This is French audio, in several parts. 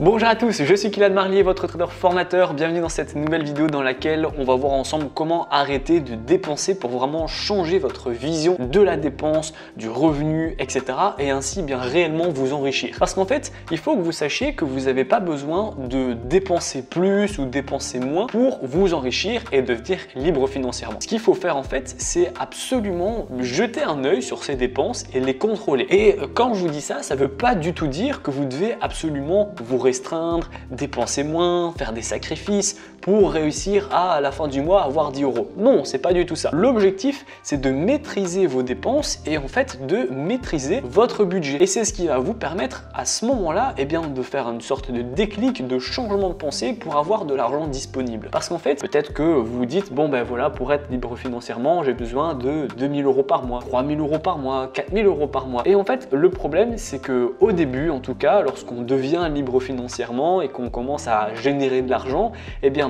Bonjour à tous, je suis Kylian Marlier, votre trader formateur. Bienvenue dans cette nouvelle vidéo dans laquelle on va voir ensemble comment arrêter de dépenser pour vraiment changer votre vision de la dépense, du revenu, etc. et ainsi bien réellement vous enrichir. Parce qu'en fait, il faut que vous sachiez que vous n'avez pas besoin de dépenser plus ou dépenser moins pour vous enrichir et devenir libre financièrement. Ce qu'il faut faire en fait, c'est absolument jeter un œil sur ces dépenses et les contrôler. Et quand je vous dis ça, ça ne veut pas du tout dire que vous devez absolument vous restreindre, dépenser moins, faire des sacrifices pour réussir à la fin du mois avoir 10 €. Non, c'est pas du tout ça. L'objectif, c'est de maîtriser vos dépenses et en fait de maîtriser votre budget. Et c'est ce qui va vous permettre à ce moment-là de faire une sorte de déclic, de changement de pensée pour avoir de l'argent disponible. Parce qu'en fait, peut-être que vous vous dites, bon ben voilà, pour être libre financièrement, j'ai besoin de 2 000 € par mois, 3 000 € par mois, 4 000 € par mois. Et en fait, le problème, c'est que au début, en tout cas, lorsqu'on devient libre financièrement et qu'on commence à générer de l'argent,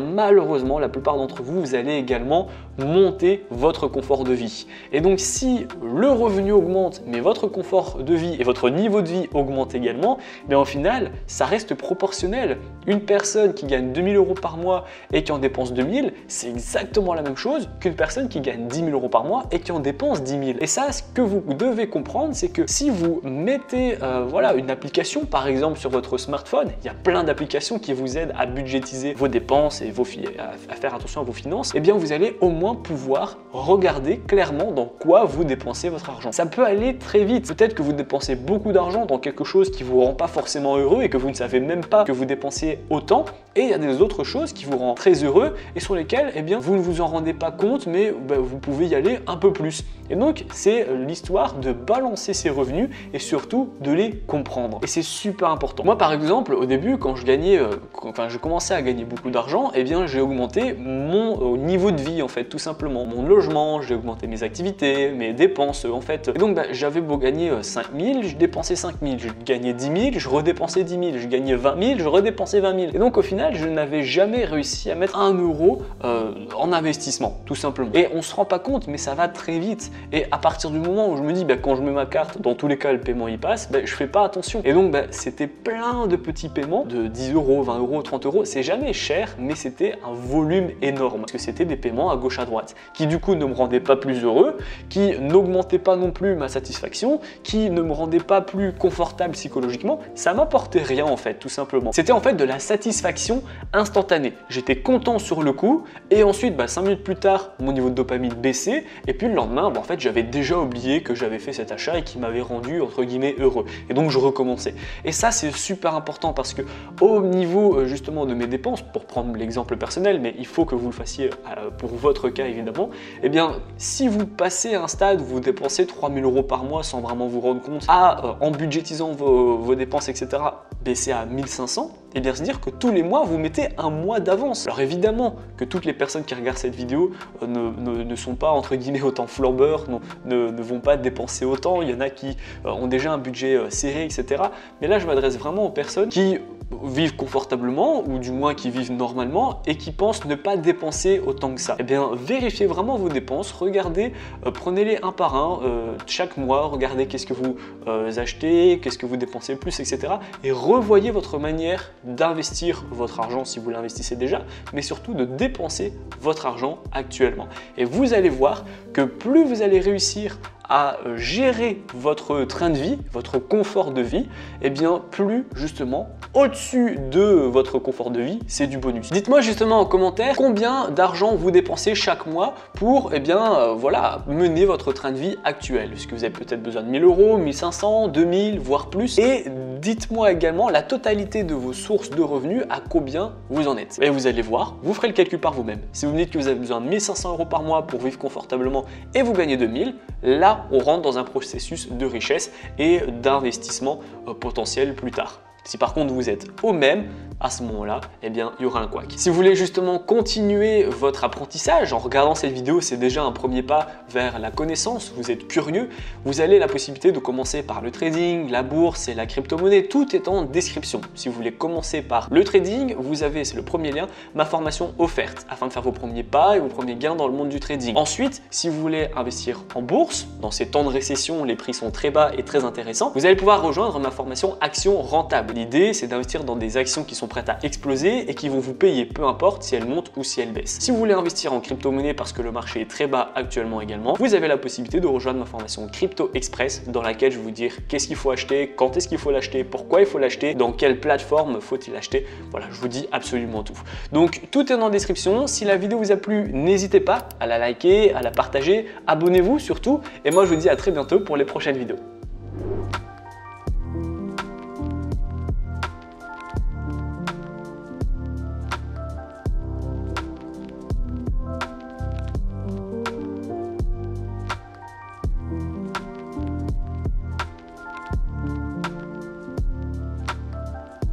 malheureusement, la plupart d'entre vous, vous allez également monter votre confort de vie. Et donc, si le revenu augmente, mais votre confort de vie et votre niveau de vie augmente également, au final, ça reste proportionnel. Une personne qui gagne 2 000 € par mois et qui en dépense 2 000, c'est exactement la même chose qu'une personne qui gagne 10 000 € par mois et qui en dépense 10 000. Et ça, ce que vous devez comprendre, c'est que si vous mettez une application, par exemple, sur votre smartphone, il y a plein d'applications qui vous aident à budgétiser vos dépenses et à faire attention à vos finances, vous allez au moins pouvoir regarder clairement dans quoi vous dépensez votre argent. Ça peut aller très vite. Peut-être que vous dépensez beaucoup d'argent dans quelque chose qui vous rend pas forcément heureux et que vous ne savez même pas que vous dépensez autant. Et il y a des autres choses qui vous rendent très heureux et sur lesquelles vous ne vous en rendez pas compte, mais vous pouvez y aller un peu plus. Et donc, c'est l'histoire de balancer ses revenus et surtout de les comprendre. Et c'est super important. Moi, par exemple, au début, quand je commençais à gagner beaucoup d'argent, j'ai augmenté mon niveau de vie, en fait, tout simplement. Mon logement, j'ai augmenté mes activités, mes dépenses, en fait. Et donc, j'avais beau gagner 5 000, je dépensais 5 000. Je gagnais 10 000, je redépensais 10 000. Je gagnais 20 000, je redépensais 20 000. Et donc, au final, je n'avais jamais réussi à mettre 1 € en investissement, tout simplement. Et on ne se rend pas compte, mais ça va très vite. Et à partir du moment où je me dis, quand je mets ma carte, dans tous les cas, le paiement y passe, je fais pas attention. Et donc, c'était plein de petits paiements de 10 €, 20 €, 30 €. C'est jamais cher, mais c'était un volume énorme. Parce que c'était des paiements à gauche à droite, qui du coup ne me rendaient pas plus heureux, qui n'augmentaient pas non plus ma satisfaction, qui ne me rendaient pas plus confortable psychologiquement. Ça m'apportait rien en fait, tout simplement. C'était en fait de la satisfaction instantanée. J'étais content sur le coup, et ensuite, 5 minutes plus tard, mon niveau de dopamine baissait, et puis le lendemain, en fait, j'avais déjà oublié que j'avais fait cet achat et qui m'avait rendu, entre guillemets, heureux. Et donc, je recommençais. Et ça, c'est super important parce que au niveau justement de mes dépenses, pour prendre l'exemple personnel, mais il faut que vous le fassiez pour votre cas évidemment, si vous passez à un stade où vous dépensez 3 000 € par mois sans vraiment vous rendre compte, en budgétisant vos dépenses, etc., baisser à 1 500, c'est-à-dire que tous les mois, vous mettez un mois d'avance. Alors évidemment que toutes les personnes qui regardent cette vidéo ne sont pas, entre guillemets, autant flambeurs, ne vont pas dépenser autant. Il y en a qui ont déjà un budget serré, etc. Mais là, je m'adresse vraiment aux personnes qui vivent confortablement ou du moins qui vivent normalement et qui pensent ne pas dépenser autant que ça. Vérifiez vraiment vos dépenses, regardez, prenez-les un par un chaque mois, regardez qu'est-ce que vous achetez, qu'est-ce que vous dépensez le plus, etc. et revoyez votre manière d'investir votre argent si vous l'investissez déjà, mais surtout de dépenser votre argent actuellement. Et vous allez voir que plus vous allez réussir à gérer votre train de vie, votre confort de vie, plus justement au-dessus de votre confort de vie, c'est du bonus. Dites-moi justement en commentaire combien d'argent vous dépensez chaque mois pour mener votre train de vie actuel. Est-ce que vous avez peut-être besoin de 1 000 €, 1 500, 2 000, voire plus? Et dites-moi également la totalité de vos sources de revenus, à combien vous en êtes. Et vous allez voir, vous ferez le calcul par vous-même. Si vous me dites que vous avez besoin de 1 500 € par mois pour vivre confortablement et vous gagnez 2 000, là, on rentre dans un processus de richesse et d'investissement potentiel plus tard. Si par contre vous êtes au même, à ce moment-là, eh bien, il y aura un couac. Si vous voulez justement continuer votre apprentissage en regardant cette vidéo, c'est déjà un premier pas vers la connaissance, vous êtes curieux, vous avez la possibilité de commencer par le trading, la bourse et la crypto-monnaie, tout est en description. Si vous voulez commencer par le trading, vous avez, c'est le premier lien, ma formation offerte afin de faire vos premiers pas et vos premiers gains dans le monde du trading. Ensuite, si vous voulez investir en bourse, dans ces temps de récession, les prix sont très bas et très intéressants, vous allez pouvoir rejoindre ma formation Action Rentable. L'idée, c'est d'investir dans des actions qui sont prêtes à exploser et qui vont vous payer, peu importe si elles montent ou si elles baissent. Si vous voulez investir en crypto-monnaie parce que le marché est très bas actuellement également, vous avez la possibilité de rejoindre ma formation Crypto Express dans laquelle je vais vous dire qu'est-ce qu'il faut acheter, quand est-ce qu'il faut l'acheter, pourquoi il faut l'acheter, dans quelle plateforme faut-il acheter. Voilà, je vous dis absolument tout. Donc tout est dans la description. Si la vidéo vous a plu, n'hésitez pas à la liker, à la partager, abonnez-vous surtout et moi je vous dis à très bientôt pour les prochaines vidéos.